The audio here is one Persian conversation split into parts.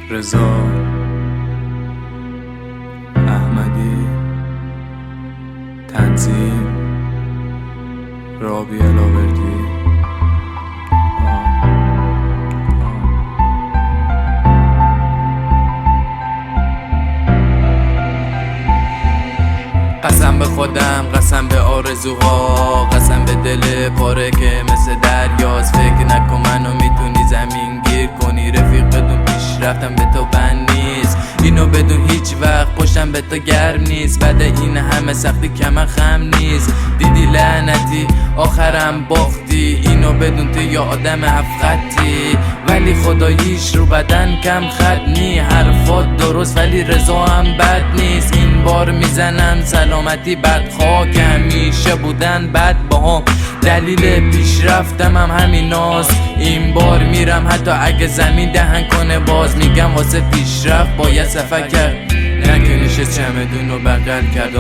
رضا احمدی، تنظیم رابی الاوردی. قسم به خودم، قسم به آرزوها، قسم به دل پاره که مثل دریاست. فکر نکن منو میتونی زمین گیر کنی، رفیق بدون پیشرفتم به تو بند نیست. اینو بدون هیچ وقت پشتم به تو گرم نیست. بعد این همه سختی کم خم نیست. دیدی لعنتی آخرم باختی، اینو بدون تو یا آدم هفت خطی، ولی خداییش رو بدن کم خط نی. حرفات درست ولی رضا هم بد نیست. این بار میزنن سلامتی بدخواه که همیشه بودن بد باهم. دلیل پیشرفتم هم همیناست. این بار میرم حتی اگه زمین دهن کنه باز. میگم واسه پیشرفت باید سفر کرد، نه که نشست چمدون رو بغل کرد.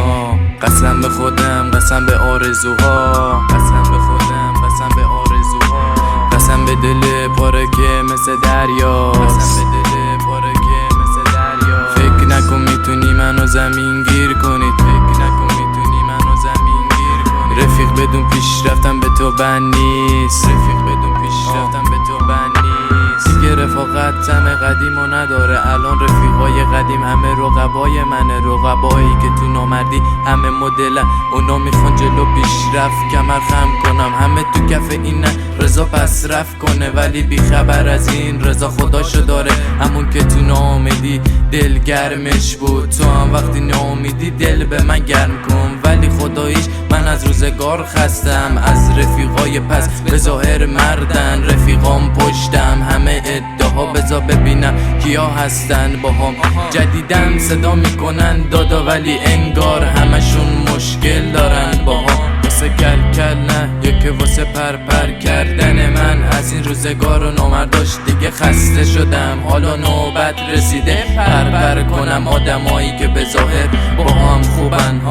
قسم به خودم، قسم به آرزوها، قسم به خودم، قسم به آرزوها، قسم به دل پاره که مثل دریاست، قسم به دل پاره که مثل دریاست. فکر نکن میتونی منو زمین گیر کنی، فکر نکن میتونی منو زمین گیر کنی. رفیق بدون پیشرفتم به تو بند نیست، رفیق بدون پیشرفتم به تو بند نیست. دیگه رفاقت طعم قدیمو نداره. الان رفیقای قدیم همه رقبای منه، رقبایی که تو نامردی همه مدلن. اونا میخوان جلو پیشرفت کمر خم کنم، همه تو کف اینن رضا پس رفت کنه. ولی بی خبر از این رضا خداشو داره، همون که تو ناامیدی دل گرمش بود. تو هم وقتی ناامیدی دل به من گرم کن. ولی خداییش من از روزگار خستم، از رفیقای پس به ظاهر مردن. رفیقام پشتم همه ادعا، بذار ببینم کیا هستن باهام. جدیدن صدا میکنن دادا ولی انگار همشون مشکل دارن باهام. واسه کل کل نه یکی واسه پر کردن من. از این روزگار و نامرداش دیگه خسته شدم. حالا نوبت رسیده پر کنم آدمایی که به ظاهر با هم خوبن.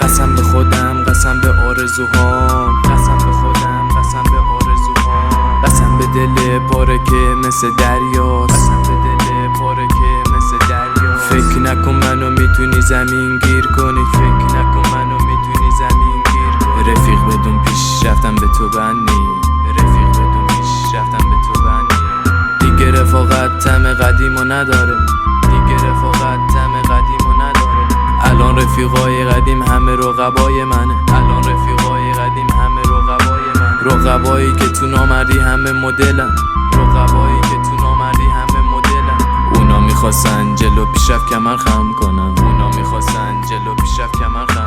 قسم به خودم، قسم به آرزوها، قسم به خودم، قسم به آرزوها، قسم به دل پاره که مثل دریاست، قسم به دل پاره که مثل دریاست. فکر نکن منو میتونی زمین گیر کنی، فکر نکن منو میتونی زمین گیر کنی. رفیق بدون پیشرفتم به تو بند نیست، رفیق بدون پیشرفتم به تو بند نیست. دیگه رفاقت طعم قدیمو نداره، دیگه رفاقت طعم قدیمو نداره. الان رفیقای قدیم همه رقبای منه، الان رفیقای قدیم همه رقبای من. رقبایی که تو نامردی همه مدلن، رقبایی که تو نامردی همه مدلن. اونا میخواستن جلو پیشرفت کمر خم کنن، اونا میخواستن جلو پیشرفت کمر خم